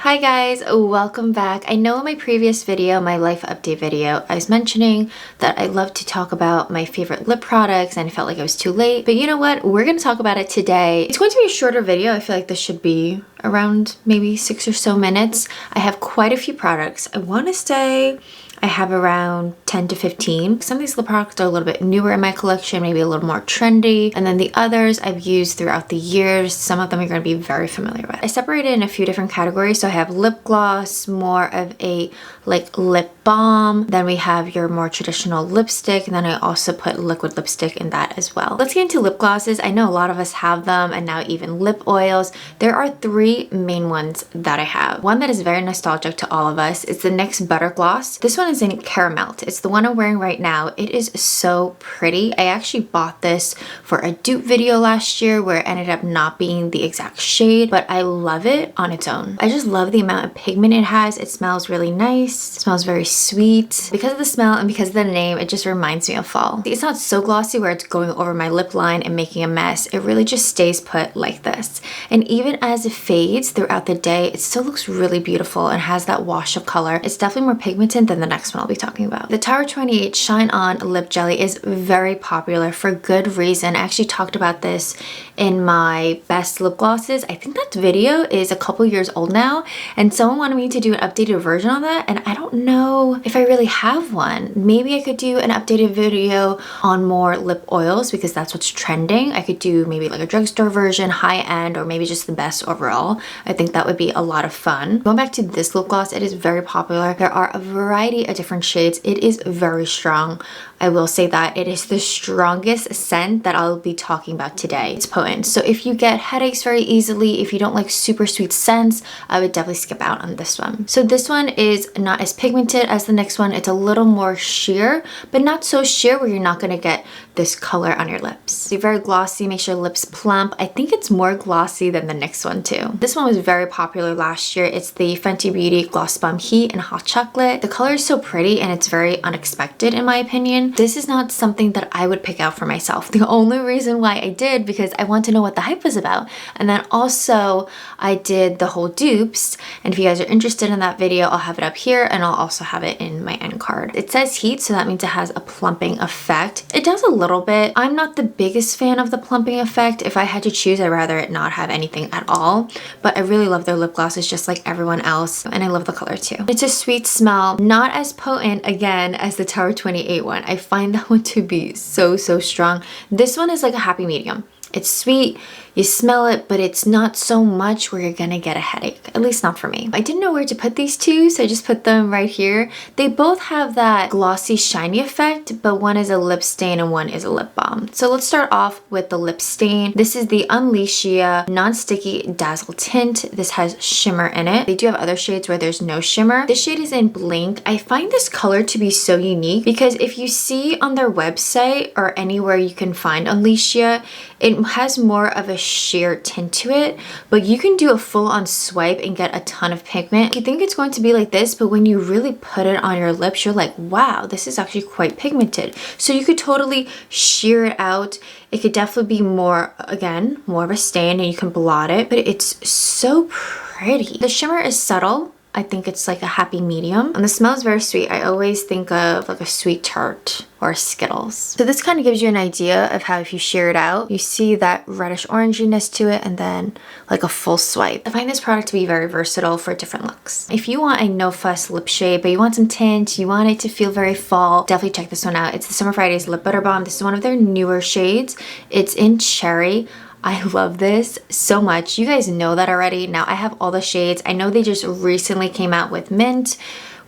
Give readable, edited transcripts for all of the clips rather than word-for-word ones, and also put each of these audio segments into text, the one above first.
Hi guys, welcome back. I know in my previous video, my life update video, I was mentioning that I love to talk about my favorite lip products and I felt like it was too late. But you know what? We're going to talk about it today. It's going to be a shorter video. I feel like this should be around maybe 6 or so minutes. I have quite a few products. I want to say I have around 10 to 15. Some of these lip products are a little bit newer in my collection, maybe a little more trendy. And then the others I've used throughout the years. Some of them you're going to be very familiar with. I separated in a few different categories. So I have lip gloss, more of a like lip balm. Then we have your more traditional lipstick. And then I also put liquid lipstick in that as well. Let's get into lip glosses. I know a lot of us have them, and now even lip oils. There are three main ones that I have. One that is very nostalgic to all of us is the NYX Butter Gloss. This one is in Caramel. It's the one I'm wearing right now. It is so pretty. I actually bought this for a dupe video last year where it ended up not being the exact shade, but I love it on its own. I just love the amount of pigment it has. It smells really nice. It smells very sweet. Because of the smell and because of the name, it just reminds me of fall. It's not so glossy where it's going over my lip line and making a mess. It really just stays put like this. And even as it fades throughout the day, it still looks really beautiful and has that wash of color. It's definitely more pigmented than the next one I'll be talking about. The Tower 28 Shine On Lip Jelly is very popular for good reason. I actually talked about this in my best lip glosses. I think that video is a couple years old now, and someone wanted me to do an updated version on that, and I don't know if I really have one. Maybe I could do an updated video on more lip oils because that's what's trending. I could do maybe like a drugstore version, high end, or maybe just the best overall. I think that would be a lot of fun. Going back to this lip gloss, it is very popular. There are a variety of different shades. It is very strong. I will say that it is the strongest scent that I'll be talking about today. It's potent. So if you get headaches very easily, if you don't like super sweet scents, I would definitely skip out on this one. So this one is not as pigmented as the next one. It's a little more sheer, but not so sheer where you're not going to get this color on your lips. It's very glossy, makes your lips plump. I think it's more glossy than the next one too. This one was very popular last year. It's the Fenty Beauty Gloss Bomb Heat in Hot Chocolate. The color is so pretty and it's very unexpected in my opinion. This is not something that I would pick out for myself. The only reason why I did because I want to know what the hype was about. And then also I did the whole dupes. And if you guys are interested in that video, I'll have it up here and I'll also have it in my end card. It says heat, so that means it has a plumping effect. It does a little bit. I'm not the biggest fan of the plumping effect. If I had to choose, I'd rather it not have anything at all. But I really love their lip glosses just like everyone else. And I love the color too. It's a sweet smell, not as potent again as the Tower 28 one. I find that one to be so strong. This one is like a happy medium. It's sweet, you smell it, but it's not so much where you're gonna get a headache, at least not for me. I didn't know where to put these two, so I just put them right here. They both have that glossy, shiny effect, but one is a lip stain and one is a lip balm. So let's start off with the lip stain. This is the Unleashia Non-Sticky Dazzle Tint. This has shimmer in it. They do have other shades where there's no shimmer. This shade is in Blink. I find this color to be so unique because if you see on their website or anywhere you can find Unleashia, it has more of a sheer tint to it, but you can do a full-on swipe and get a ton of pigment. You think it's going to be like this, but when you really put it on your lips, you're like, wow, this is actually quite pigmented. So you could totally sheer it out. It could definitely be more, again, more of a stain and you can blot it, but it's so pretty. The shimmer is subtle. I think it's like a happy medium. And the smell is very sweet. I always think of like a sweet tart or Skittles. So this kind of gives you an idea of how if you shear it out, you see that reddish oranginess to it and then like a full swipe. I find this product to be very versatile for different looks. If you want a no fuss lip shade, but you want some tint, you want it to feel very fall, definitely check this one out. It's the Summer Fridays Lip Butter Balm. This is one of their newer shades. It's in Cherry. I love this so much. You guys know that already. Now I have all the shades. I know they just recently came out with Mint,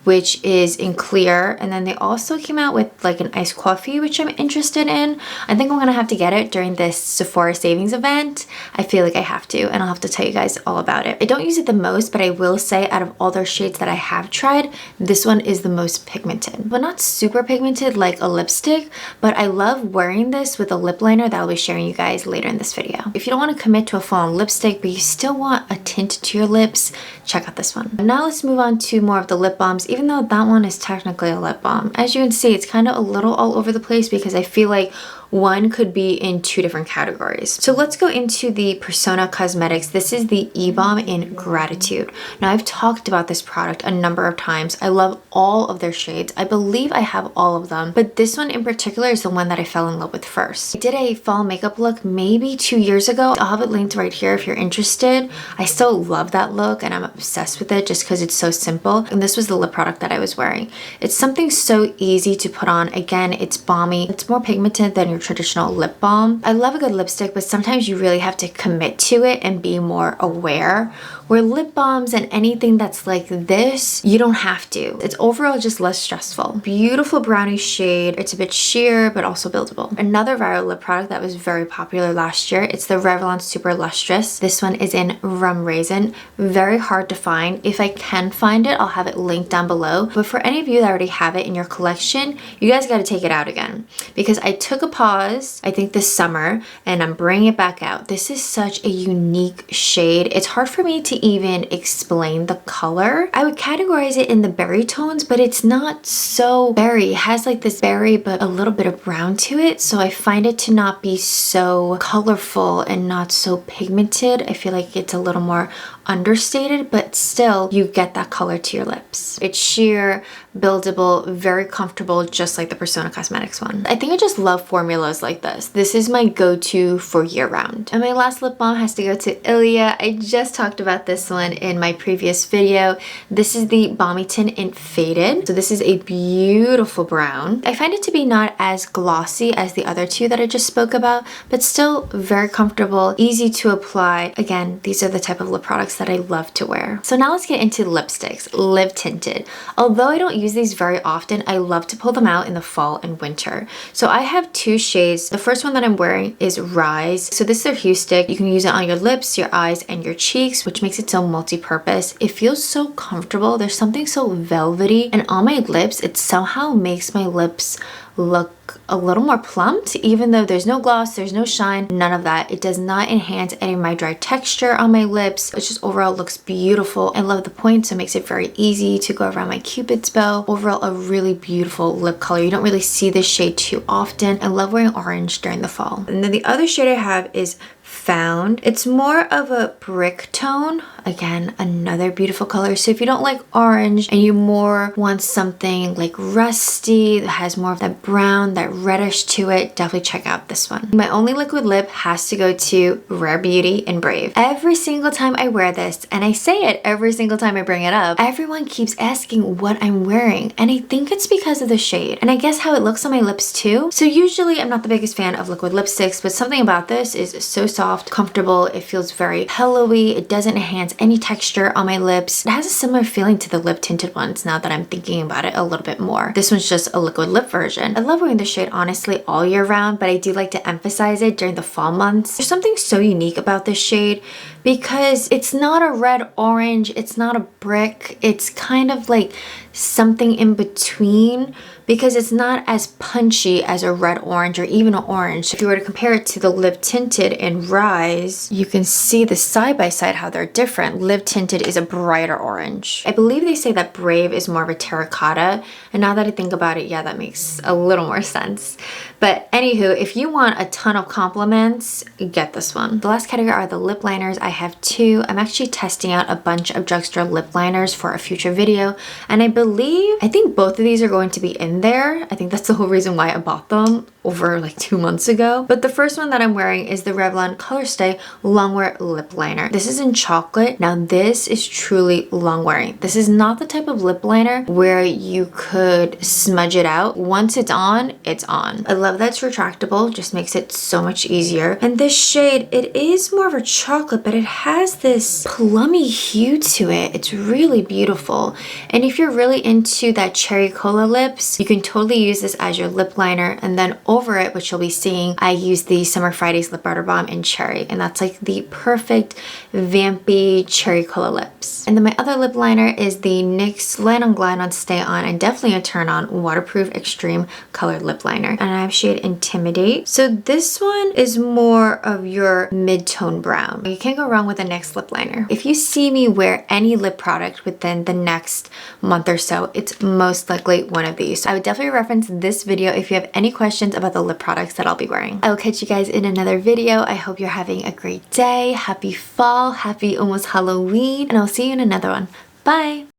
which is in clear, and then they also came out with like an iced coffee, which I'm interested in. I think I'm gonna have to get it during this Sephora savings event. I feel like I have to, and I'll have to tell you guys all about it. I don't use it the most, but I will say out of all their shades that I have tried, this one is the most pigmented. But not super pigmented like a lipstick, but I love wearing this with a lip liner that I'll be sharing you guys later in this video. If you don't want to commit to a full-on lipstick, but you still want a tint to your lips, check out this one. Now let's move on to more of the lip balms. Even though that one is technically a lip balm. As you can see, it's kind of a little all over the place because I feel like one could be in two different categories. So let's go into the Persona Cosmetics. This is the E-Balm in Gratitude. Now I've talked about this product a number of times. I love all of their shades. I believe I have all of them, but this one in particular is the one that I fell in love with first. I did a fall makeup look maybe 2 years ago. I'll have it linked right here if you're interested. I still love that look and I'm obsessed with it just because it's so simple. And this was the lip product that I was wearing. It's something so easy to put on. Again, it's balmy. It's more pigmented than your traditional lip balm. I love a good lipstick, but sometimes you really have to commit to it and be more aware. Where lip balms and anything that's like this, you don't have to. It's overall just less stressful. Beautiful brownie shade. It's a bit sheer, but also buildable. Another viral lip product that was very popular last year, it's the Revlon Super Lustrous. This one is in Rum Raisin. Very hard to find. If I can find it, I'll have it linked down below. But for any of you that already have it in your collection, you guys got to take it out again. Because I took a pause, I think this summer, and I'm bringing it back out. This is such a unique shade. It's hard for me to even explain the color. I would categorize it in the berry tones, but it's not so berry. It has like this berry, but a little bit of brown to it. So I find it to not be so colorful and not so pigmented. I feel like it's a little more understated, but still you get that color to your lips. It's sheer, buildable, very comfortable, just like the Persona Cosmetics one. I think I just love formulas like this. This is my go-to for year round. And my last lip balm has to go to Ilia. I just talked about this one in my previous video. This is the Balmy Tint in Faded. So this is a beautiful brown. I find it to be not as glossy as the other two that I just spoke about, but still very comfortable, easy to apply. Again, these are the type of lip products that I love to wear. So now let's get into lipsticks. Live Tinted. Although I don't use these very often, I love to pull them out in the fall and winter. So I have two shades. The first one that I'm wearing is Rise. So this is their Huestick. You can use it on your lips, your eyes, and your cheeks, which makes it so multi-purpose. It feels so comfortable. There's something so velvety, and on my lips, it somehow makes my lips look a little more plumped, even though there's no gloss, there's no shine, none of that. It does not enhance any of my dry texture on my lips. It just overall looks beautiful. I love the point, so it makes it very easy to go around my Cupid's bow. Overall, a really beautiful lip color. You don't really see this shade too often. I love wearing orange during the fall. And then the other shade I have is Found. It's more of a brick tone. Again, another beautiful color. So if you don't like orange and you more want something like rusty that has more of that brown, that reddish to it, definitely check out this one. My only liquid lip has to go to Rare Beauty in Brave. Every single time I wear this, and I say it every single time I bring it up, everyone keeps asking what I'm wearing, and I think it's because of the shade, and I guess how it looks on my lips too. So usually I'm not the biggest fan of liquid lipsticks, but something about this is so soft, comfortable. It feels very pillowy. It doesn't enhance any texture on my lips. It has a similar feeling to the lip tinted ones now that I'm thinking about it a little bit more. This one's just a liquid lip version. I love wearing this shade honestly all year round, but I do like to emphasize it during the fall months. There's something so unique about this shade because it's not a red orange, it's not a brick, it's kind of like something in between, because it's not as punchy as a red orange or even an orange. If you were to compare it to the Live Tinted and Rise, you can see the side by side how they're different. Live Tinted is a brighter orange. I believe they say that Brave is more of a terracotta, and now that I think about it, yeah, that makes a little more sense. But anywho, if you want a ton of compliments, get this one. The last category are the lip liners. I have two. I'm actually testing out a bunch of drugstore lip liners for a future video, and I think both of these are going to be in there. I think that's the whole reason why I bought them over like 2 months ago. But the first one that I'm wearing is the Revlon Colorstay Longwear Lip Liner. This is in Chocolate. Now this is truly long wearing. This is not the type of lip liner where you could smudge it out. Once it's on, it's on. I love that it's retractable, just makes it so much easier. And this shade, it is more of a chocolate, but it has this plummy hue to it. It's really beautiful. And if you're really into that cherry cola lips, you can totally use this as your lip liner, and then over it, which you'll be seeing, I use the Summer Fridays Lip Butter Balm in Cherry, and that's like the perfect vampy cherry cola lips. And then my other lip liner is the NYX Line on Glide on Stay On, and definitely a turn on, waterproof extreme colored lip liner. And I have shade Intimidate. So this one is more of your mid-tone brown. You can't go wrong wrong with a NYX lip liner. If you see me wear any lip product within the next month or so, it's most likely one of these. So I would definitely reference this video if you have any questions about the lip products that I'll be wearing. I will catch you guys in another video. I hope you're having a great day. Happy fall, happy almost Halloween, and I'll see you in another one. Bye!